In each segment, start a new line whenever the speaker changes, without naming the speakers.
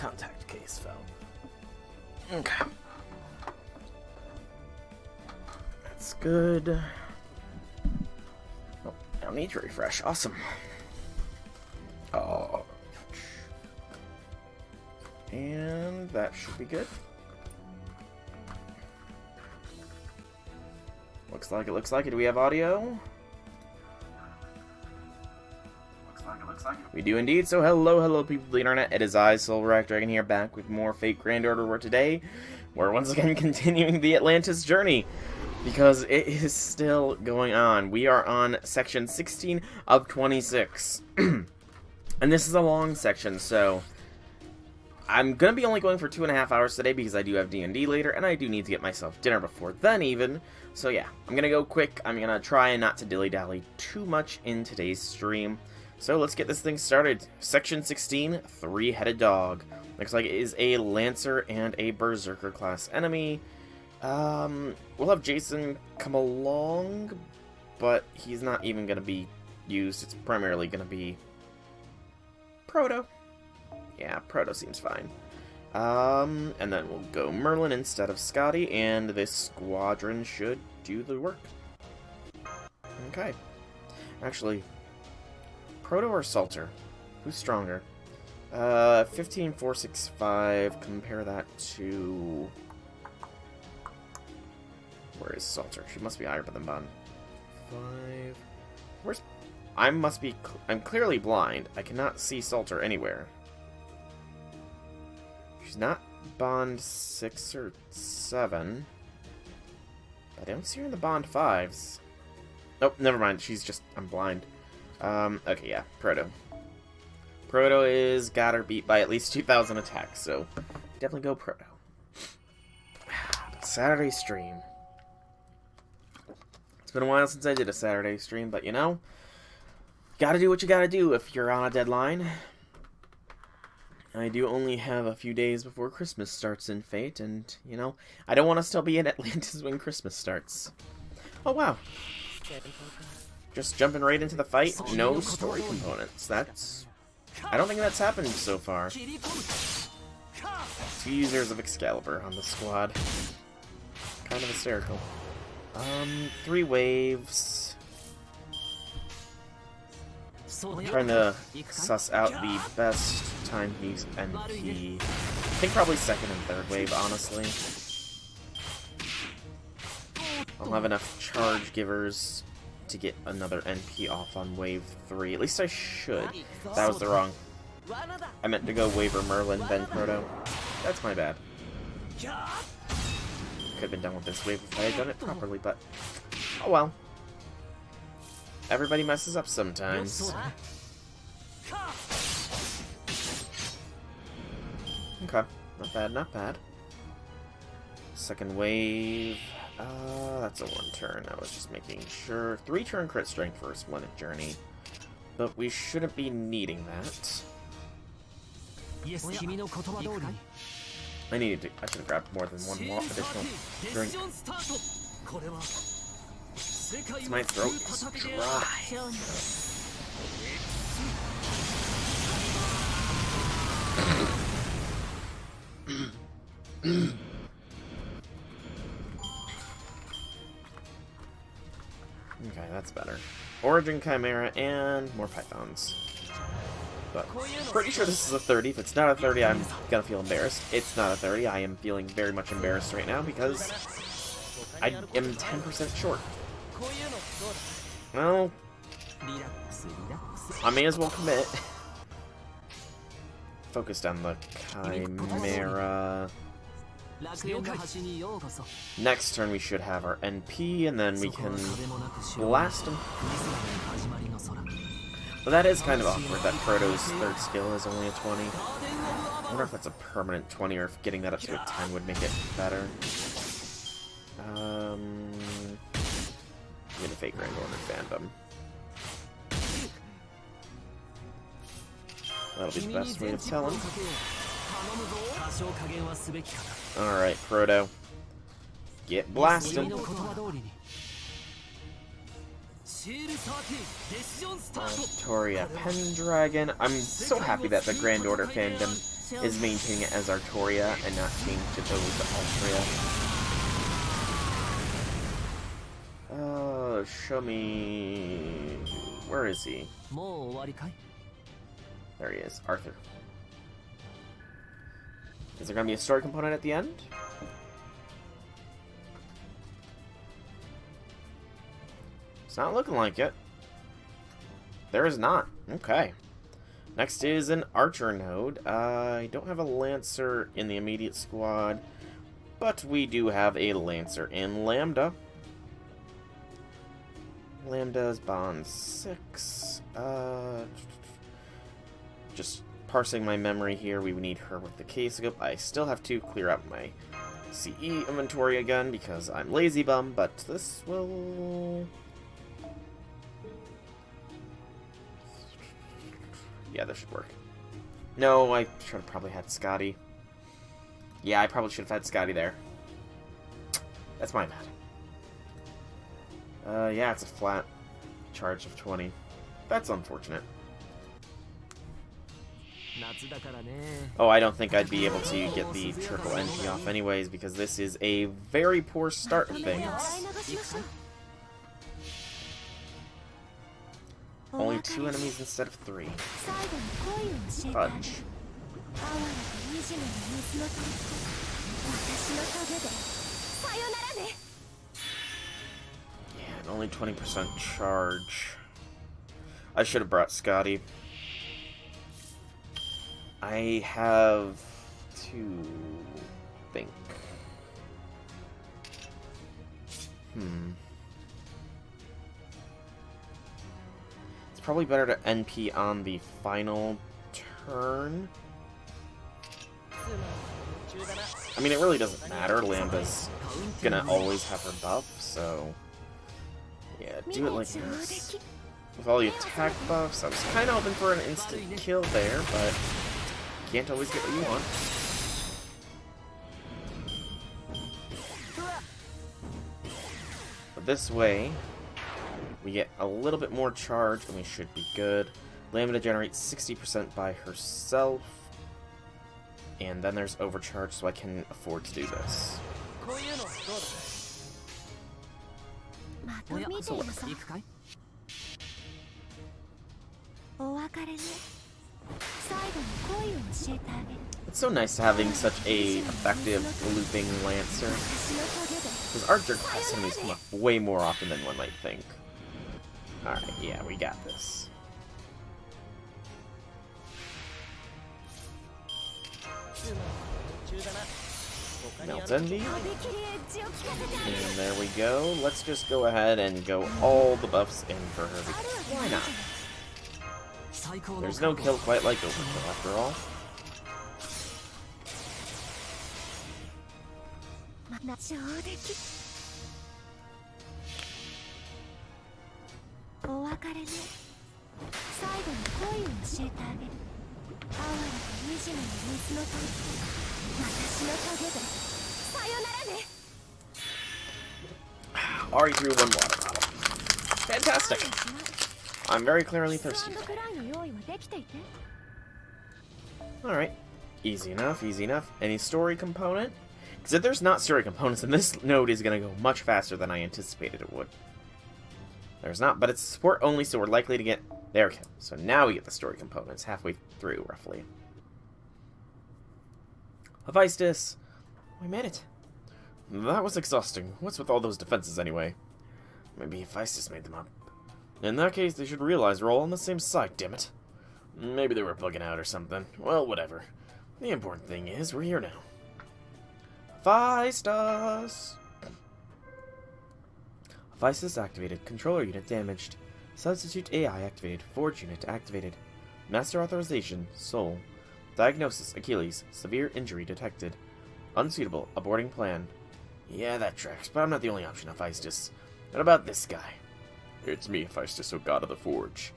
contact case fell. Okay. That's good. Oh, I don't need to refresh. Awesome. Oh. And that should be good. Looks like it. Do we have audio? Looks like it. We do indeed. So hello people of the internet. It is I, Silver Dragon here, back with more Fate Grand Order War today. We're once again continuing the Atlantis journey, because it is still going on. We are on section 16 of 26. And this is a long section, so I'm going to be only going for 2.5 hours today because I do have D&D later, and I do need to get myself dinner before then even. So yeah, I'm going to go quick. I'm going to try not to dilly-dally too much in today's stream. So let's get this thing started. Section 16, Three-Headed Dog. Looks like it is a Lancer and a Berserker class enemy. We'll have Jason come along, but he's not even going to be used. It's primarily going to be Proto. Yeah, Proto seems fine. And then we'll go Merlin instead of Scotty, and this squadron should do the work. Okay. Actually, Proto or Salter? Who's stronger? 15, 4, 6, 5. Compare that to... Where is Salter? She must be higher than Bond. 5... Where's... I'm clearly blind. I cannot see Salter anywhere. She's not Bond 6 or 7. I don't see her in the Bond 5s. Nope, never mind. She's just... I'm blind. Okay, yeah. Proto. Proto is got her beat by at least 2,000 attacks, so definitely go Proto. Saturday stream. It's been a while since I did a Saturday stream, but you know, gotta do what you gotta do if you're on a deadline. I do only have a few days before Christmas starts in Fate, and, you know, I don't want to still be in Atlantis when Christmas starts. Oh, wow. Just jumping right into the fight, no story components. That's... I don't think that's happened so far. 2 users of Excalibur on the squad. Kind of hysterical. 3 waves. I'm trying to suss out the best timepiece NP. I think probably 2nd and 3rd wave, honestly. I'll have enough charge givers to get another NP off on wave 3. At least I should. That was the wrong. I meant to go Waver Merlin, then Proto. That's my bad. Could have been done with this wave if I had done it properly, but oh well. Everybody messes up sometimes. Okay, not bad, not bad. 2nd wave. That's a 1 turn. I was just making sure. 3 turn crit strength for a Splendid Journey. But we shouldn't be needing that. I should have grabbed more than 1 more additional drink. My throat is dry. Okay, that's better. Origin Chimera and more Pythons. But pretty sure this is a 30. If it's not a 30, I'm gonna feel embarrassed. It's not a 30. I am feeling very much embarrassed right now because I am 10% short. Well, I may as well commit. Focused on the Chimera. Next turn we should have our NP, and then we can blast him. But that is kind of awkward that Proto's 3rd skill is only a 20. I wonder if that's a permanent 20 or if getting that up to a 10 would make it better. Get a Fate Grand Order fandom. That'll be the best way to tell him. Alright, Proto. Get blasted. Victoria Pendragon. I'm so happy that the Grand Order fandom is maintaining it as Artoria and not change it over to Altria. Show me... Where is he? There he is, Arthur. Is there going to be a story component at the end? It's not looking like it. There is not. Okay. Next is an Archer node. I don't have a Lancer in the immediate squad, but we do have a Lancer in Lambda. Lambda's bond 6. Just parsing my memory here, we would need her with the K-scope. I still have to clear out my CE inventory again because I'm lazy bum, but this will... Yeah, this should work. No, I should have probably had Scotty. Yeah, I probably should have had Scotty there. That's my bad. Yeah, it's a flat charge of 20. That's unfortunate. Oh, I don't think I'd be able to get the triple NP off anyways, because this is a very poor start of things. Only 2 enemies instead of 3. Fudge. Yeah, and only 20% charge. I should have brought Scotty. I have to think. It's probably better to NP on the final turn. I mean, it really doesn't matter. Lambda's gonna always have her buff, so... Yeah, do it like this. With all the attack buffs, I was kind of hoping for an instant kill there, but... Can't always get what you want. But this way, we get a little bit more charge and we should be good. Lambda generates 60% by herself. And then there's overcharge, so I can afford to do this. So what? It's so nice having such a effective looping Lancer. Because Archer class enemies come up way more often than one might think. Alright, yeah, we got this. Melt Envy. And there we go. Let's just go ahead and go all the buffs in for her. Because why not? There's no kill quite like Overkill after all. Already threw 1 water bottle. Fantastic! I'm very clearly thirsty. Alright. Easy enough, easy enough. Any story component? Because if there's not story components, then this node is going to go much faster than I anticipated it would. There's not, but it's support only, so we're likely to get... There we go. So now we get the story components, halfway through, roughly. Hephaestus! We made it. That was exhausting. What's with all those defenses, anyway? Maybe Hephaestus made them up. In that case, they should realize we're all on the same side, damn it. Maybe they were bugging out or something. Well, whatever. The important thing is, we're here now. Hephaestus! Hephaestus activated. Controller unit damaged. Substitute AI activated. Forge unit activated. Master authorization. Soul. Diagnosis. Achilles. Severe injury detected. Unsuitable. Aborting plan. Yeah, that tracks, but I'm not the only option, Hephaestus. What about this guy? It's me, Hephaestus, O god of the Forge.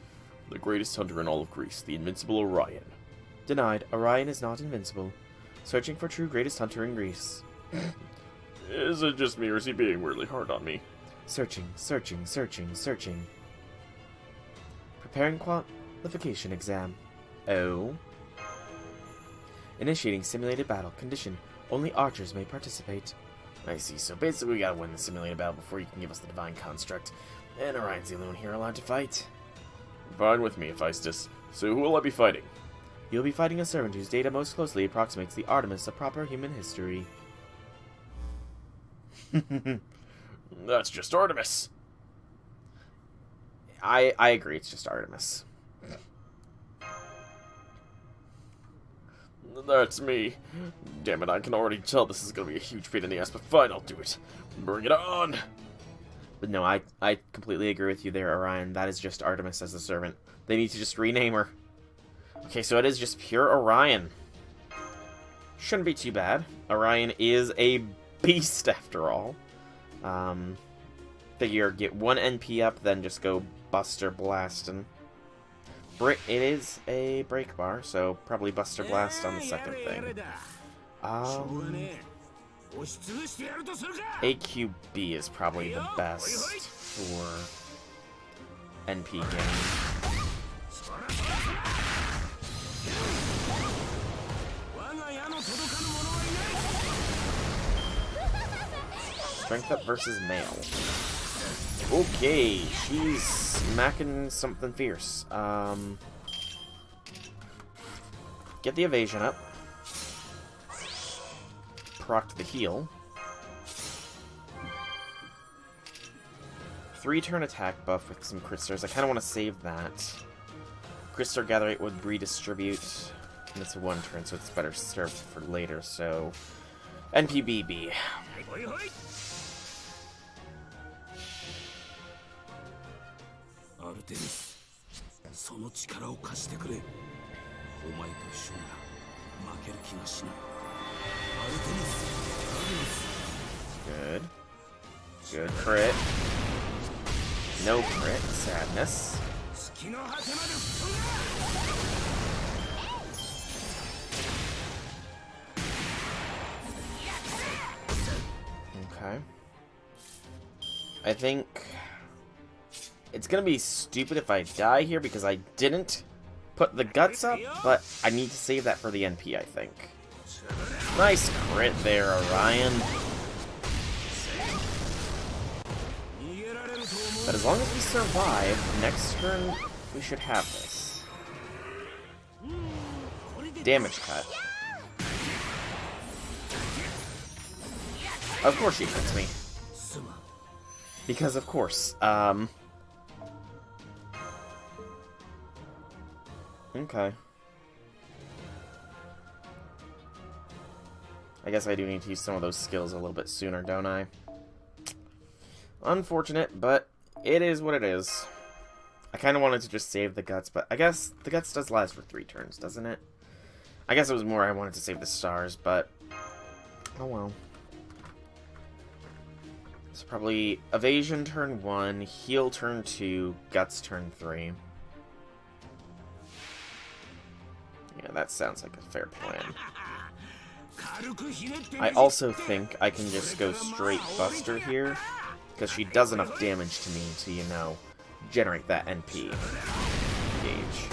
The greatest hunter in all of Greece, the invincible Orion. Denied. Orion is not invincible. Searching for true greatest hunter in Greece. Is it just me, or is he being really hard on me? Searching, searching, searching, searching. Preparing qualification exam. Oh. Initiating simulated battle. Condition. Only archers may participate. I see. So basically we gotta win the simulated battle before you can give us the divine construct. And Orion's the only one here allowed to fight.
Fine with me, Hephaestus. So who will I be fighting?
You'll be fighting a servant whose data most closely approximates the Artemis of proper human history.
That's just Artemis.
I agree, it's just Artemis.
That's me. Damn it, I can already tell this is gonna be a huge pain in the ass, but fine, I'll do it. Bring it on!
But no, I completely agree with you there, Orion. That is just Artemis as the servant. They need to just rename her. Okay, so it is just pure Orion. Shouldn't be too bad. Orion is a beast after all. Figure get one NP up, then just go Buster Blastin'. It is a break bar, so probably Buster Blast on the second thing. AQB is probably the best for NP game. Strength up versus male. Okay, she's smacking something fierce. Get the evasion up. Proc the heal. 3-turn attack buff with some Crypters. I kind of want to save that. Crypter Gather Rate would redistribute. And it's a 1-turn, so it's better served for later, so... NPBB.
Artemis, その力を貸してくれ。お前と一緒に負ける気がしない。
Good. Good crit. No crit. Sadness. Okay. I think it's gonna be stupid if I die here because I didn't put the guts up, but I need to save that for the NP, I think. Nice crit there, Orion. But as long as we survive, next turn we should have this. Damage cut. Of course she hits me. Because of course. Okay. I guess I do need to use some of those skills a little bit sooner, don't I? Unfortunate, but it is what it is. I kind of wanted to just save the guts, but I guess the guts does last for 3 turns, doesn't it? I guess it was more I wanted to save the stars, but... oh well. So probably evasion turn 1, heal turn 2, guts turn 3. Yeah, that sounds like a fair plan. I also think I can just go straight Buster here, because she does enough damage to me to, you know, generate that NP gauge.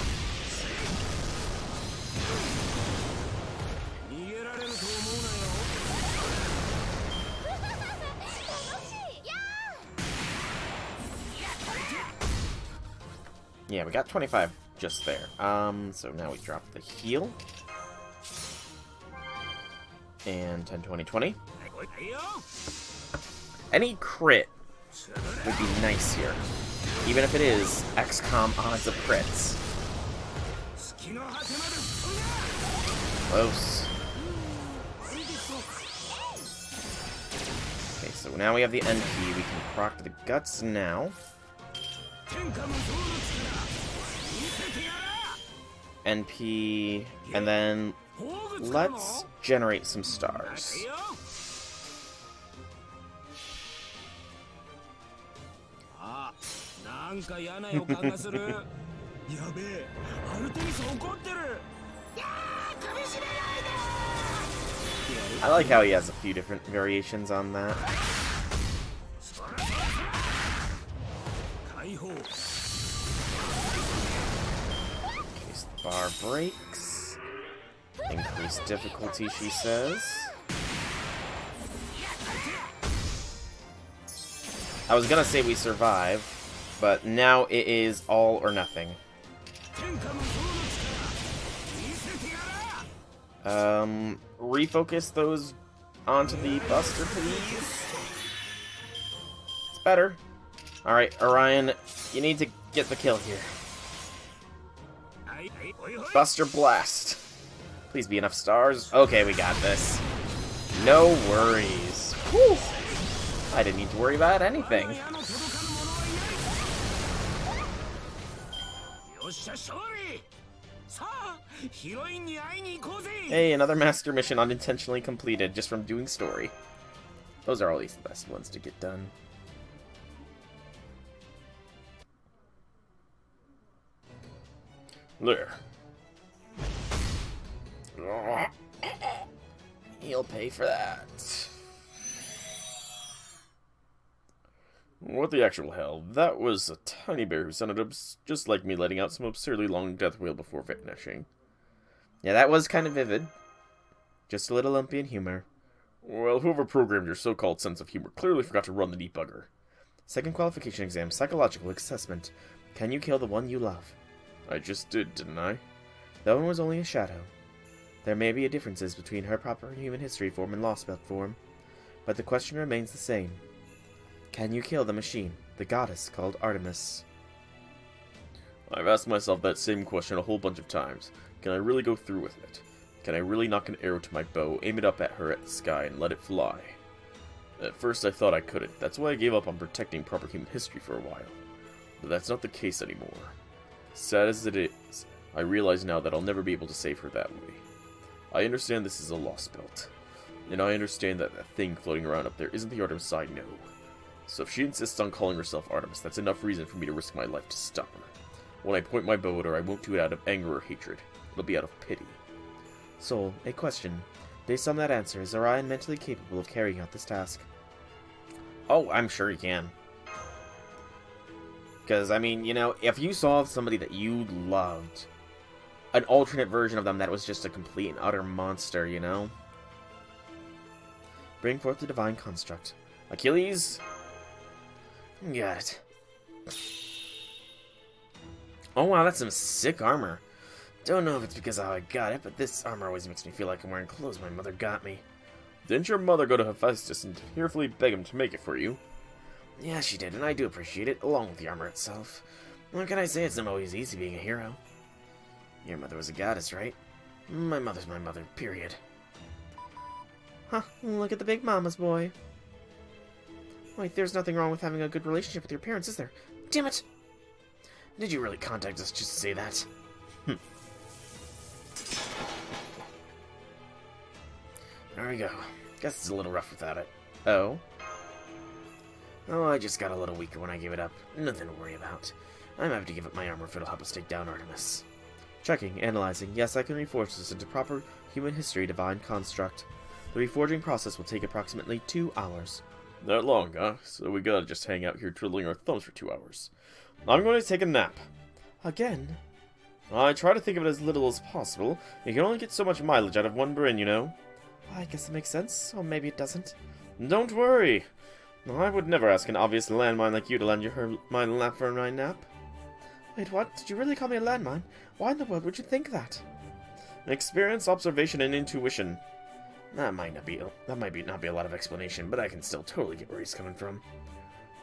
Yeah, we got 25 just there. So now we drop the heal. And 10, 20, 20. Any crit would be nice here. Even if it is XCOM odds of crits. Close. Okay, so now we have the NP. We can proc the guts now. NP, and then let's generate some stars. I like how he has a few different variations on that. Bar breaks. Increase Increase difficulty, she says. I was gonna say we survive, but now it is all or nothing. Refocus those onto the Buster, please. It's better. Alright, Orion, you need to get the kill here. Buster Blast. Please be enough stars. Okay, we got this. No worries. Whew. I didn't need to worry about anything. Hey, another master mission unintentionally completed just from doing story. Those are always the best ones to get done.
There.
He'll pay for that.
What the actual hell? That was a tiny bear who sounded just like me, letting out some absurdly long death wail before finishing.
Yeah, that was kind of vivid. Just a little Olympian humor.
Well, whoever programmed your so-called sense of humor clearly forgot to run the debugger.
Second qualification exam, psychological assessment. Can you kill the one you love?
I just did, didn't I?
That one was only a shadow. There may be differences between her proper human history form and Lostbelt form, but the question remains the same. Can you kill the machine, the goddess called Artemis?
I've asked myself that same question a whole bunch of times. Can I really go through with it? Can I really knock an arrow to my bow, aim it up at her at the sky, and let it fly? At first I thought I couldn't. That's why I gave up on protecting proper human history for a while. But that's not the case anymore. Sad as it is, I realize now that I'll never be able to save her that way. I understand this is a Lostbelt, and I understand that that thing floating around up there isn't the Artemis I know. So if she insists on calling herself Artemis, that's enough reason for me to risk my life to stop her. When I point my bow at her, I won't do it out of anger or hatred. It'll be out of pity.
Soul, a question. Based on that answer, is Orion mentally capable of carrying out this task? Oh, I'm sure he can. Because, I mean, you know, if you saw somebody that you loved, an alternate version of them that was just a complete and utter monster, you know? Bring forth the divine construct. Achilles? Got it. Oh wow, that's some sick armor. Don't know if it's because of how I got it, but this armor always makes me feel like I'm wearing clothes my mother got me.
Didn't your mother go to Hephaestus and tearfully beg him to make it for you?
Yeah, she did, and I do appreciate it, along with the armor itself. What can I say? It's not always easy being a hero. Your mother was a goddess, right? My mother's my mother, period. Huh, look at the big mama's boy. Wait, there's nothing wrong with having a good relationship with your parents, is there? Damn it! Did you really contact us just to say that? There we go. Guess it's a little rough without it. Oh? Oh, I just got a little weaker when I gave it up. Nothing to worry about. I'm happy to give up my armor if it'll help us take down Artemis. Checking, analyzing. Yes, I can reforge this into proper human history divine construct. The reforging process will take approximately 2 hours.
That long, huh? So we gotta just hang out here twiddling our thumbs for 2 hours. I'm going to take a nap.
Again?
I try to think of it as little as possible. You can only get so much mileage out of one brain, you know.
I guess it makes sense, or maybe it doesn't.
Don't worry. I would never ask an obvious landmine like you to lend your mind lap for my nap.
Wait, what? Did you really call me a landmine? Why in the world would you think that?
Experience, observation, and intuition.
That might not be a lot of explanation, but I can still totally get where he's coming from.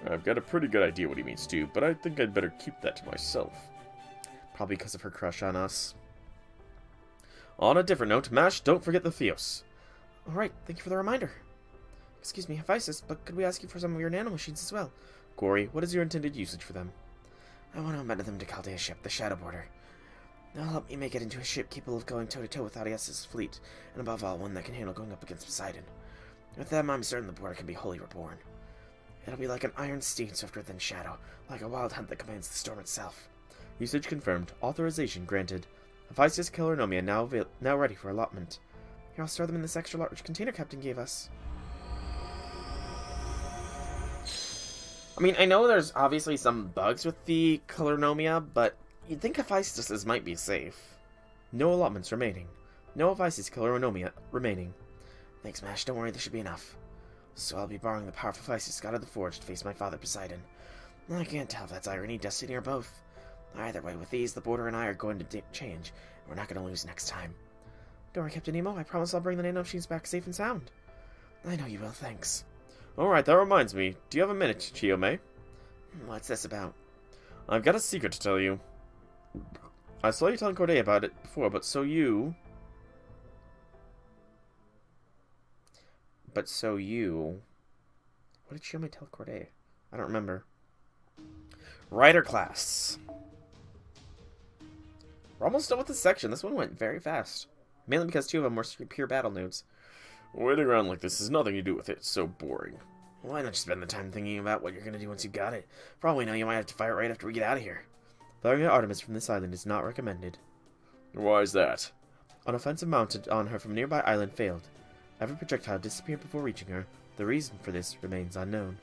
I've got a pretty good idea what he means too, but I think I'd better keep that to myself.
Probably because of her crush on us.
On a different note, Mash, don't forget the Theos.
Alright, thank you for the reminder. Excuse me, Hephaestus, but could we ask you for some of your nanomachines as well?
Corey, what is your intended usage for them?
I want to amend them to Chaldea's ship, the Shadow Border. They'll help me make it into a ship capable of going toe-to-toe with Arias' fleet, and above all, one that can handle going up against Poseidon. With them, I'm certain the border can be wholly reborn. It'll be like an iron steed swifter than Shadow, like a wild hunt that commands the storm itself.
Usage confirmed. Authorization granted. Hephaestus Kellernomia now ready for allotment.
Here, I'll store them in this extra large container Captain gave us. I mean, I know there's obviously some bugs with the Kellernomia, but you'd think Hephaestus's might be safe.
No allotments remaining.
No Vices killer Onomia remaining. Thanks, Mash. Don't worry, this should be enough. So I'll be borrowing the powerful Vices God of the Forge to face my father Poseidon. I can't tell if that's irony, destiny, or both. Either way, with these, the Border and I are going to change, and we're not going to lose next time. Don't worry, Captain Nemo. I promise I'll bring the nano machines back safe and sound. I know you will, thanks.
Alright, that reminds me. Do you have a minute, Chiyome?
What's this about?
I've got a secret to tell you. I saw you telling Corday about it before, but so you...
What did Chiyome tell Corday? I don't remember. Rider class. We're almost done with this section. This one went very fast. Mainly because 2 of them were pure battle nudes.
Waiting around like this has nothing to do with it. It's so boring.
Why not spend the time thinking about what you're going to do once you got it? For all we know, you might have to fire it right after we get out of here. Firing at Artemis from this island is not recommended.
Why is that?
An offensive mounted on her from a nearby island failed. Every projectile disappeared before reaching her. The reason for this remains unknown.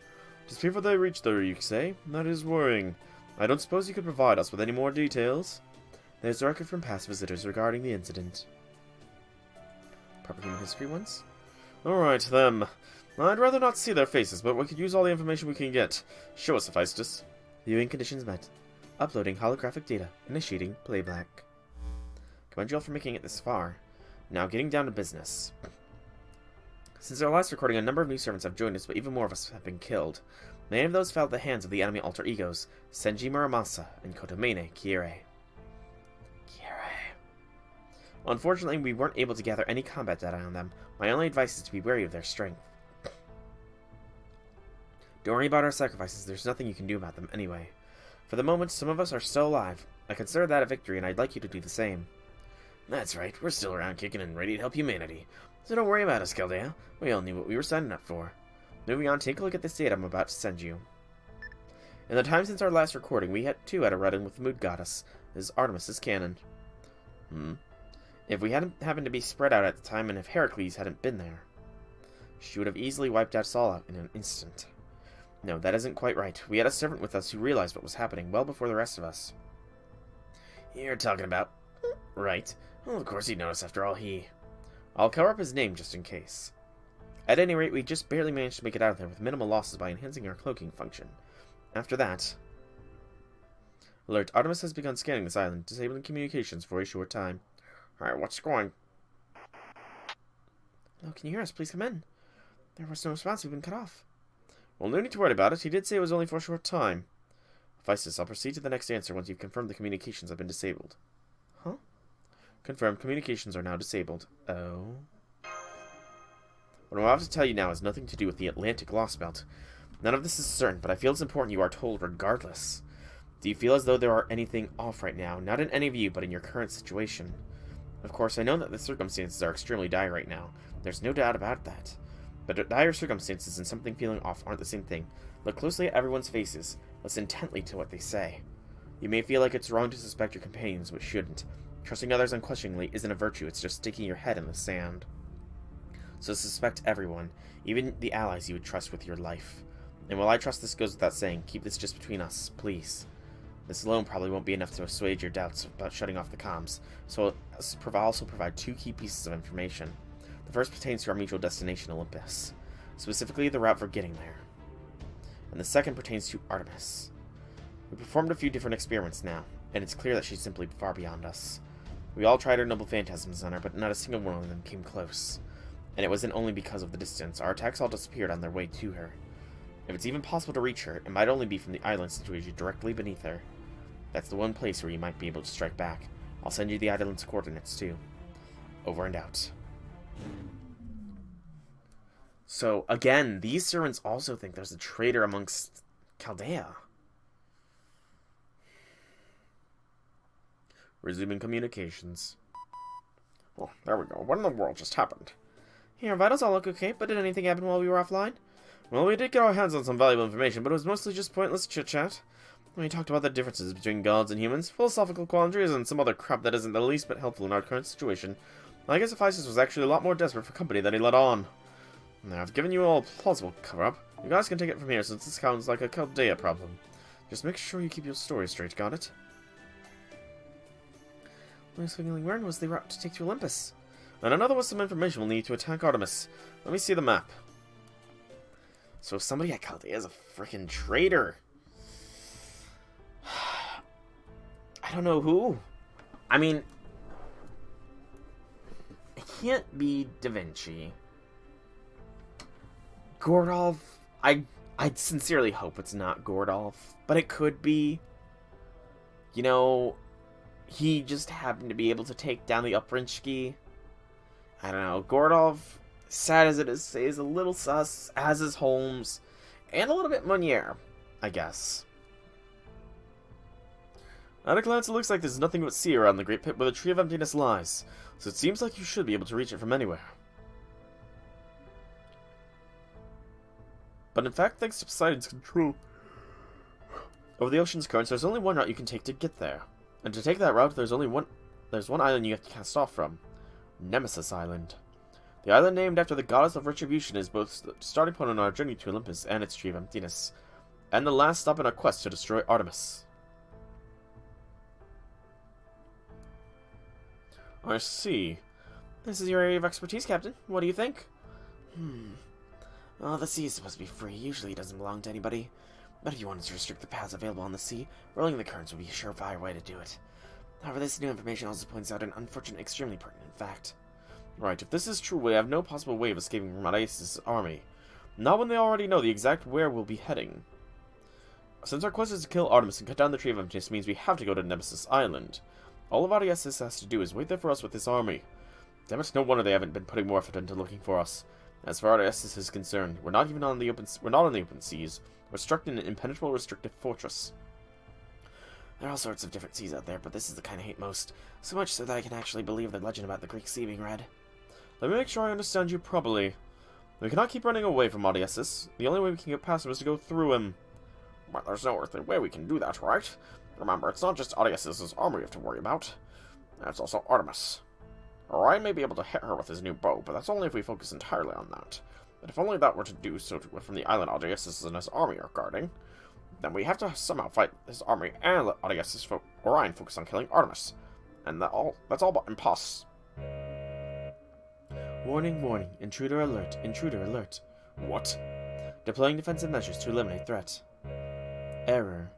Just before they reach there, you say? That is worrying. I don't suppose you could provide us with any more details?
There's a record from past visitors regarding the incident. Proper human history ones?
Alright, them. I'd rather not see their faces, but we could use all the information we can get. Show us, Hephaestus.
Viewing conditions met. Uploading holographic data. Initiating playback. Commend you all for making it this far. Now getting down to business. Since our last recording, a number of new servants have joined us, but even more of us have been killed. Many of those fell at the hands of the enemy alter egos, Senji Muramasa and Kotomine Kiere. Unfortunately, we weren't able to gather any combat data on them. My only advice is to be wary of their strength. Don't worry about our sacrifices, there's nothing you can do about them anyway. For the moment, some of us are still alive. I consider that a victory, and I'd like you to do the same. That's right, we're still around kicking and ready to help humanity. So don't worry about us, Caldea. We all knew what we were signing up for. Moving on, take a look at this data I'm about to send you. In the time since our last recording, we had a run-in with the Mood Goddess. This is Artemis's canon. If we hadn't happened to be spread out at the time, and if Heracles hadn't been there, she would have easily wiped us all out in an instant. No, that isn't quite right. We had a servant with us who realized what was happening well before the rest of us. You're talking about... Right. Well, of course he'd notice after all I'll cover up his name just in case. At any rate, we just barely managed to make it out of there with minimal losses by enhancing our cloaking function. After that... Alert, Artemis has begun scanning this island, disabling communications for a short time. Alright, what's going? Hello, can you hear us? Please come in. There was no response. We've been cut off.
Well, no need to worry about it. He did say it was only for a short time. Hephaestus, I'll proceed to the next answer once you've confirmed the communications have been disabled.
Huh?
Confirmed. Communications are now disabled. Oh. What I'm about to tell you now has nothing to do with the Atlantic Lostbelt. None of this is certain, but I feel it's important you are told regardless. Do you feel as though there are anything off right now? Not in any of you, but in your current situation. Of course, I know that the circumstances are extremely dire right now. There's no doubt about that. But dire circumstances and something feeling off aren't the same thing. Look closely at everyone's faces. Listen intently to what they say. You may feel like it's wrong to suspect your companions, but shouldn't. Trusting others unquestioningly isn't a virtue, it's just sticking your head in the sand. So suspect everyone, even the allies you would trust with your life. And while I trust this goes without saying, keep this just between us, please. This alone probably won't be enough to assuage your doubts about shutting off the comms, so I'll also provide 2 key pieces of information. The first pertains to our mutual destination, Olympus, specifically the route for getting there. And the second pertains to Artemis. We performed a few different experiments now, and it's clear that she's simply far beyond us. We all tried our noble phantasms on her, but not a single one of them came close. And it wasn't only because of the distance. Our attacks all disappeared on their way to her. If it's even possible to reach her, it might only be from the island situated directly beneath her. That's the one place where you might be able to strike back. I'll send you the island's coordinates, too. Over and out. So, again, these servants also think there's a traitor amongst Chaldea. Resuming communications.
Oh, there we go. What in the world just happened? Here, vitals all look okay, but did anything happen while we were offline?
Well, we did get our hands on some valuable information, but it was mostly just pointless chit-chat. We talked about the differences between gods and humans, philosophical quandaries, and some other crap that isn't the least bit helpful in our current situation. I guess Hephaestus was actually a lot more desperate for company than he let on. Now, I've given you all a plausible cover-up. You guys can take it from here, since this sounds like a Chaldea problem. Just make sure you keep your story straight, got it?
When was the route to take to Olympus?
And another with some information we'll need to attack Artemis. Let me see the map.
So somebody at Chaldea is a freaking traitor. I don't know who. I mean, it can't be Da Vinci. Gordolf, I sincerely hope it's not Gordolf, but it could be. You know, he just happened to be able to take down the Uprinchki. I don't know. Gordolf, sad as it is a little sus, as is Holmes, and a little bit Meunier, I guess.
At a glance, it looks like there's nothing but sea around the Great Pit where the Tree of Emptiness lies, so it seems like you should be able to reach it from anywhere. But in fact, thanks to Poseidon's control over the ocean's currents, there's only one route you can take to get there. And to take that route, there's one island you have to cast off from. Nemesis Island. The island named after the goddess of retribution is both the starting point on our journey to Olympus and its Tree of Emptiness, and the last stop in our quest to destroy Artemis. I see.
This is your area of expertise, Captain. What do you think? Well, the sea is supposed to be free. Usually it doesn't belong to anybody. But if you wanted to restrict the paths available on the sea, rolling the currents would be a surefire way to do it. However, this new information also points out an unfortunate, extremely pertinent fact.
Right, if this is true, we have no possible way of escaping from Arias' army. Not when they already know the exact where we'll be heading. Since our quest is to kill Artemis and cut down the Tree of Emptiness means we have to go to Nemesis Island. All of Arias has to do is wait there for us with his army. Damn it, no wonder they haven't been putting more effort into looking for us. As far as Arias is concerned, we're not on the open seas. We're stuck in an impenetrable restrictive fortress.
There are all sorts of different seas out there, but this is the kind I hate most. So much so that I can actually believe the legend about the Greek sea being red.
Let me make sure I understand you properly. We cannot keep running away from Odysseus. The only way we can get past him is to go through him.
But there's no earthly way we can do that, right? Remember, it's not just Odysseus' army we have to worry about. It's also Artemis. Orion may be able to hit her with his new bow, but that's only if we focus entirely on that. But if only that were to do so from the island Odysseus and his army are guarding, then we have to somehow fight his army and let Orion focus on killing Artemis. And that's all but impossible.
Warning, warning. Intruder alert. Intruder alert.
What?
Deploying defensive measures to eliminate threat. Error.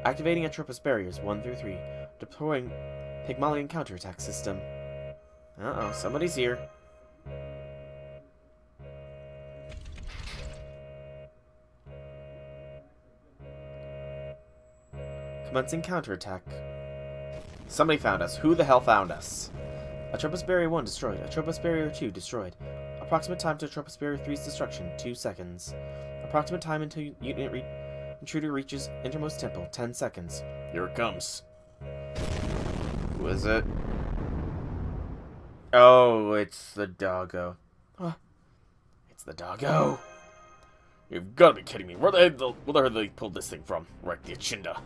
Activating Atropos barriers 1 through 3. Deploying Pygmalion counterattack system. Uh-oh, somebody's here. Commencing counterattack. Somebody found us. Who the hell found us? Atropos barrier 1 destroyed. Atropos barrier 2 destroyed. Approximate time to Atropos barrier 3's destruction 2 seconds. Approximate time until intruder reaches innermost temple 10 seconds.
Here it comes.
Who is it? Oh, it's the doggo. It's the doggo.
You've got to be kidding me. Where the hell they pulled this thing from? Right, the Achinda.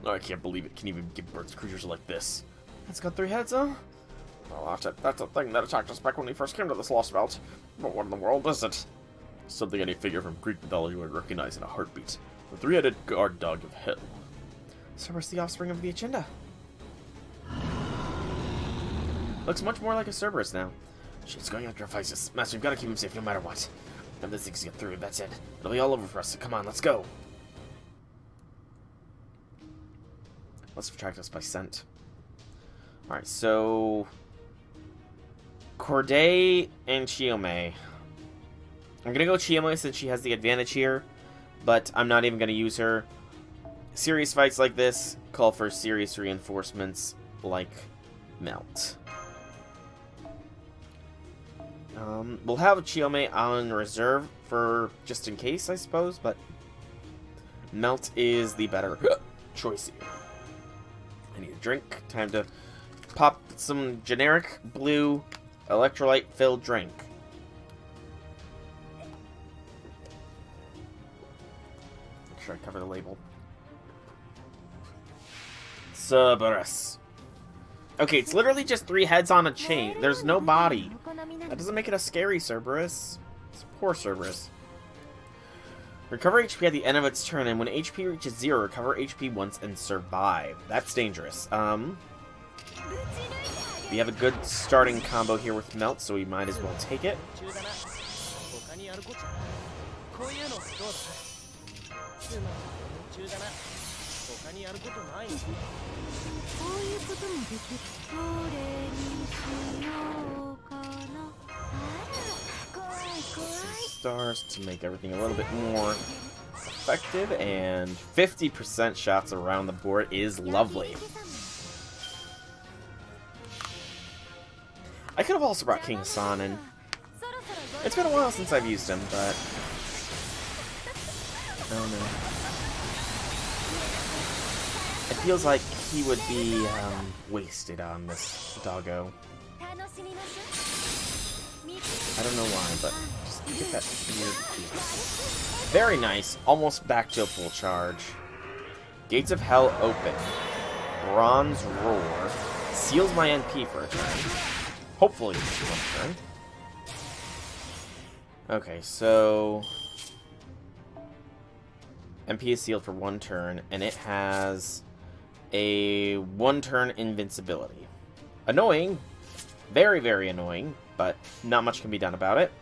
I can't believe it can even give birth to creatures like this.
It's got 3 heads, huh?
Well, that's a thing that attacked us back when we first came to this Lostbelt. But what in the world is it?
Something any figure from Greek mythology would recognize in a heartbeat. The 3-headed guard dog of hell.
Cerberus, the offspring of the Achinda. Looks much more like a Cerberus now.
She's going after Hephaestus. Master, you've got to keep him safe no matter what. If this thing's get through, that's it. It'll be all over for us, so come on, let's go.
Let's track us by scent. Alright, so... Corday and Chiome. I'm gonna go Chiome since she has the advantage here, but I'm not even gonna use her. Serious fights like this call for serious reinforcements like Melt. We'll have Chiome on reserve for just in case, I suppose, but Melt is the better choice here. I need a drink. Time to pop some generic blue electrolyte-filled drink. Make sure I cover the label. Cerberus. Okay, it's literally just 3 heads on a chain. There's no body. That doesn't make it a scary Cerberus. It's a poor Cerberus. Recover HP at the end of its turn, and when HP reaches 0, recover HP once and survive. That's dangerous. The We have a good starting combo here with Melt, so we might as well take it. Stars to make everything a little bit more effective, and 50% shots around the board is lovely. I could have also brought King Hassan in. It's been a while since I've used him, but I don't know. It feels like he would be wasted on this doggo. I don't know why, but just get that weird feeling. Very nice. Almost back to a full charge. Gates of Hell open. Bronze Roar. Seals my NP for a turn. Hopefully just one turn. Okay, so MP is sealed for one turn, and it has a one-turn invincibility. Annoying. Very, very annoying, but not much can be done about it.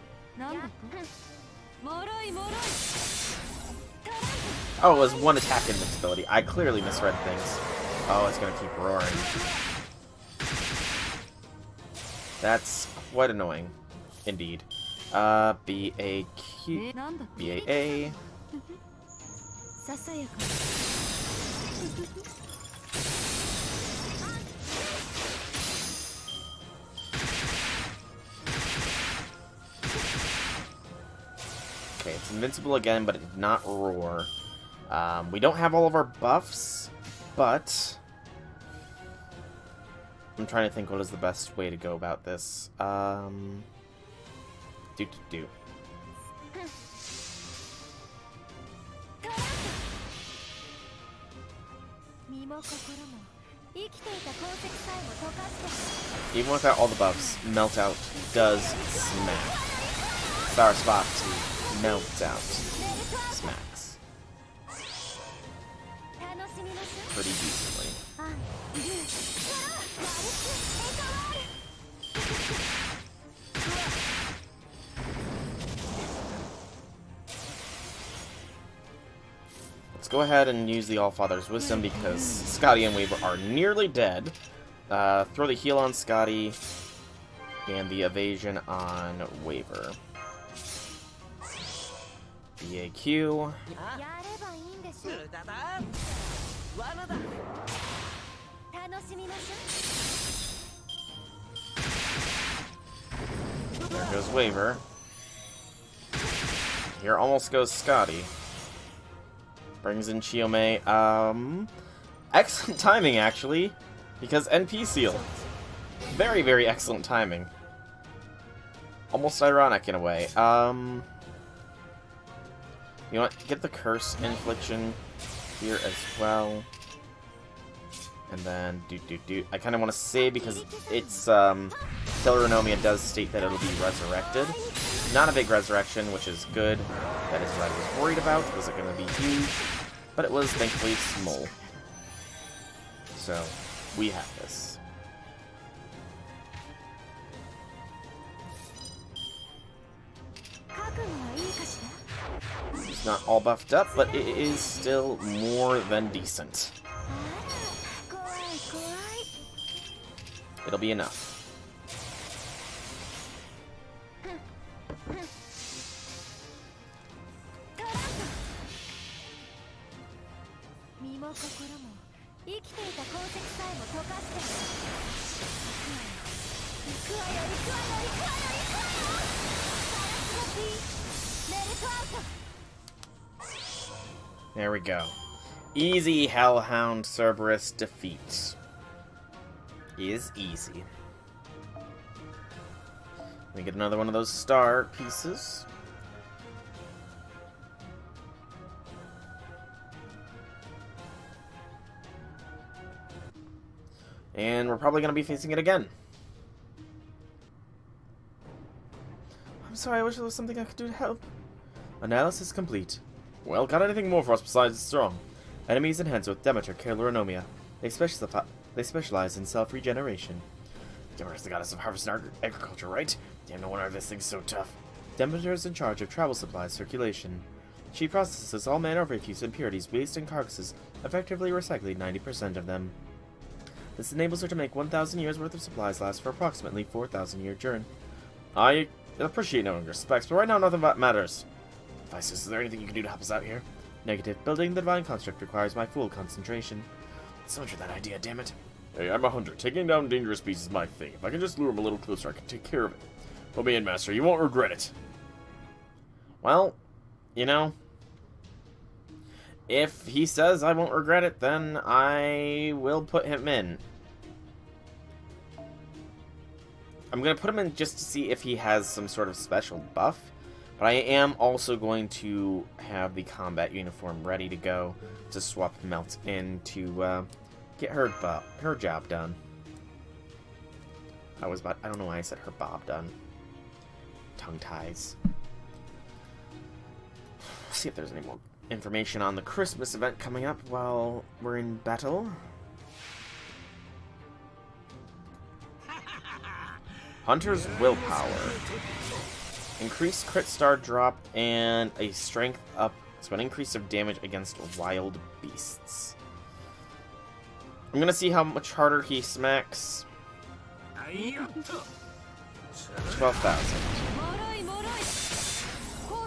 Oh, it was one attack invincibility. I clearly misread things. Oh, it's gonna keep roaring. That's quite annoying. Indeed. B-A-Q... B-A-A... Okay, it's invincible again, but it did not roar. We don't have all of our buffs, but I'm trying to think what is the best way to go about this. Do. Even without all the buffs, Melt Out does smack. Star Spot to Melt Out smacks pretty decently. Let's go ahead and use the Allfather's Wisdom because Scotty and Weaver are nearly dead. Throw the heal on Scotty and the evasion on Waver. BAQ. There goes Waver. Here almost goes Scotty. Brings in Chiome. Excellent timing, actually, because NP seal. Very, very excellent timing. Almost ironic in a way. You know what? Get the Curse Infliction here as well. And then do. I kind of want to save because it's Killer Anomia does state that it'll be resurrected. Not a big resurrection, which is good. That is what I was worried about. Was it going to be huge? But it was thankfully small. So we have this. It's not all buffed up, but it is still more than decent. It'll be enough. There we go. Easy Hellhound Cerberus defeat. Is easy. We get another one of those star pieces. And we're probably going to be facing it again. I'm sorry, I wish there was something I could do to help. Analysis complete. Well, got anything more for us besides strong? Enemies enhanced with Demeter Killer Anomia. They specialize in self-regeneration. Demeter's the goddess of harvest and agriculture, right? Damn, no wonder this thing's so tough. Demeter is in charge of travel supplies circulation. She processes all manner of refuse, impurities, waste, and carcasses, effectively recycling 90% of them. This enables her to make 1,000 years worth of supplies last for approximately 4,000-year journey. I appreciate knowing your specs, but right now nothing matters. Vices, is there anything you can do to help us out here? Negative. Building the divine construct requires my full concentration. So much for that idea, damn it.
Hey, I'm a hunter. Taking down dangerous beasts is my thing. If I can just lure him a little closer, I can take care of it. Put me in, Master. You won't regret it.
Well, you know, if he says I won't regret it, then I will put him in. I'm going to put him in just to see if he has some sort of special buff. But I am also going to have the combat uniform ready to go to swap Melt in to get her job done. I don't know why I said her bob done. Tongue ties. See if there's any more information on the Christmas event coming up while we're in battle. Hunter's willpower. Increased crit star drop and a strength up, so an increase of damage against wild beasts. I'm gonna see how much harder he smacks. 12,000.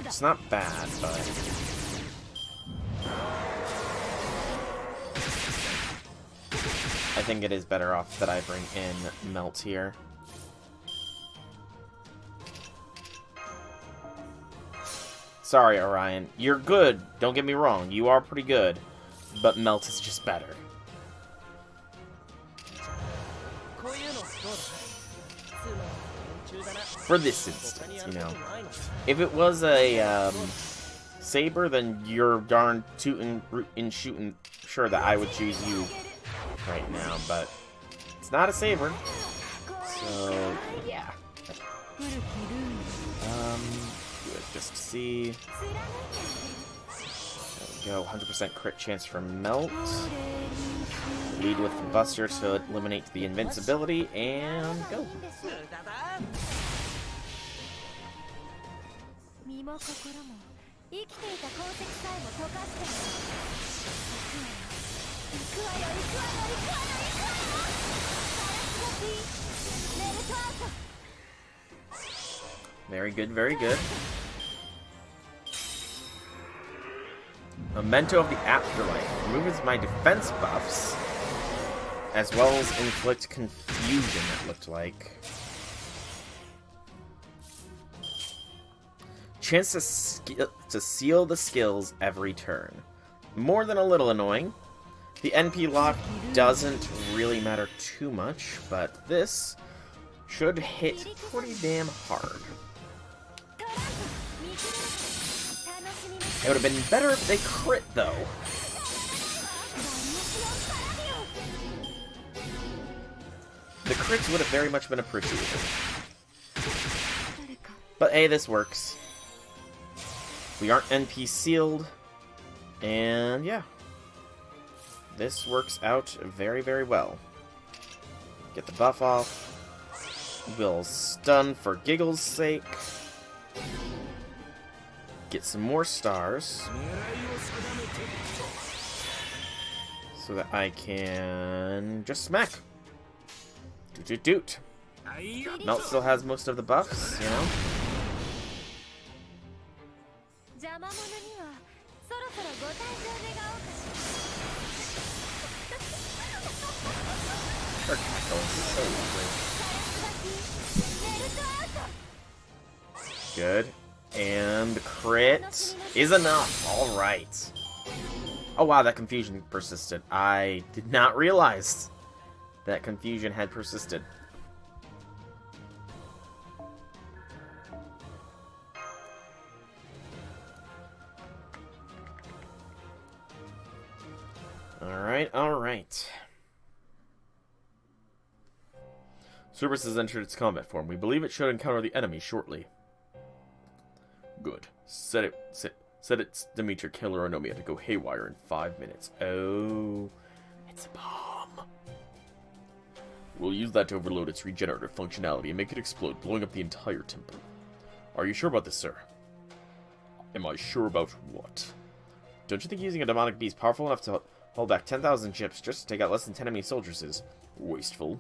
It's not bad, but I think it is better off that I bring in Melt here. Sorry, Orion. You're good. Don't get me wrong. You are pretty good. But Melt is just better. For this instance, you know. If it was a Saber, then you're darn tootin' rootin' shootin' sure that I would choose you right now. But it's not a Saber. So, yeah. Just to see. There we go. 100% crit chance for Melt. Lead with the Buster to eliminate the invincibility, and go. Very good, very good. Memento of the Afterlife. Removes my defense buffs, as well as inflict confusion, it looked like. Chance to seal the skills every turn. More than a little annoying. The NP lock doesn't really matter too much, but this should hit pretty damn hard. It would have been better if they crit, though. The crits would have very much been appreciated. But hey, this works. We aren't NP sealed. And yeah. This works out very, very well. Get the buff off. We'll stun for giggles' sake. Get some more stars so that I can just smack. Doot doot doot. Melt still has most of the buffs, you know. Her cackle is so lovely. Good. And the crit is enough. Alright. Oh wow, that confusion persisted. I did not realize that confusion had persisted. Alright, alright. Cerberus has entered its combat form. We believe it should encounter the enemy shortly. Good. Set its Demeter killer Anomia to go haywire in 5 minutes. Oh, it's a bomb.
We'll use that to overload its regenerative functionality and make it explode, blowing up the entire temple. Are you sure about this, sir? Am I sure about what?
Don't you think using a demonic beast powerful enough to hold back 10,000 ships just to take out less than 10 enemy soldiers is
Wasteful?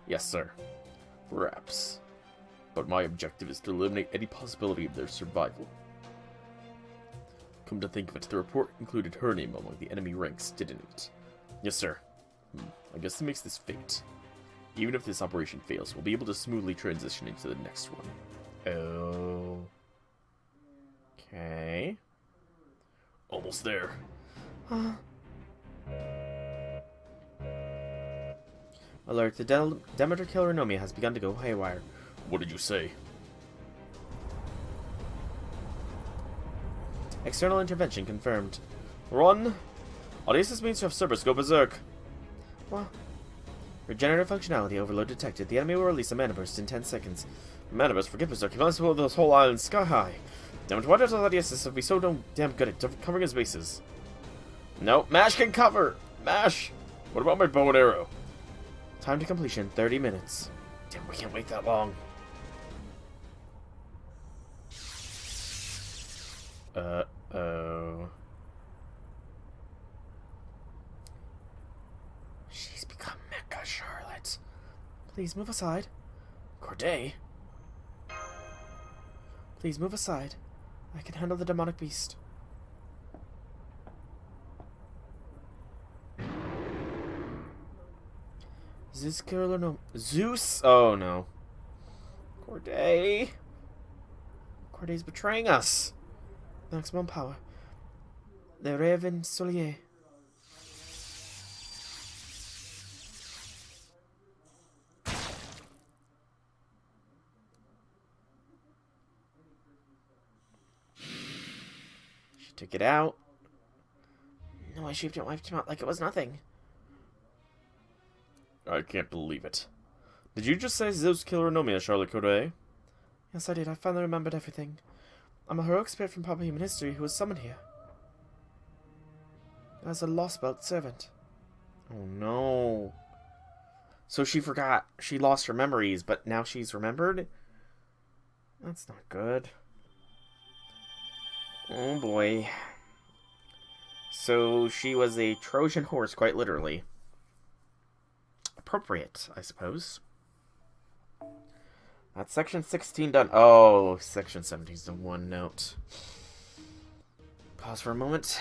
Yes, sir.
Perhaps. But my objective is to eliminate any possibility of their survival. Come to think of it, the report included her name among the enemy ranks, didn't it?
Yes, sir.
I guess that makes this fate. Even if this operation fails, we'll be able to smoothly transition into the next one.
Oh. Okay.
Almost there.
Alert, the Demeter Killer Nomia has begun to go haywire.
What did you say?
External intervention confirmed. Run! Odysseus means to have Cerberus go berserk. What? Regenerative functionality overload detected. The enemy will release a mana burst in 10 seconds. Mana burst, forget berserk. He wants to blow this whole island sky high. Damn it, why does Odysseus be so damn good at covering his bases? No, Mash can cover! Mash!
What about my bow and arrow?
Time to completion, 30 minutes. Damn, we can't wait that long. Uh-oh. She's become Mecha Charlotte. Please move aside. Corday. Please move aside. I can handle the demonic beast. Zeus killer no Zeus? Oh no. Corday. Corday's betraying us. Maximum power. The Raven Solier. She took it out. No, I shaped it, wiped him out like it was nothing.
I can't believe it. Did you just say Zeus Killer Nomia, Charlotte Corday?
Yes, I did. I finally remembered everything. I'm a heroic spirit from proper human history who was summoned here. As a Lostbelt servant. Oh no. So she forgot. She lost her memories, but now she's remembered? That's not good. Oh boy. So she was a Trojan horse, quite literally. Appropriate, I suppose. That's section 16 done. Oh, section 17's the one note. Pause for a moment.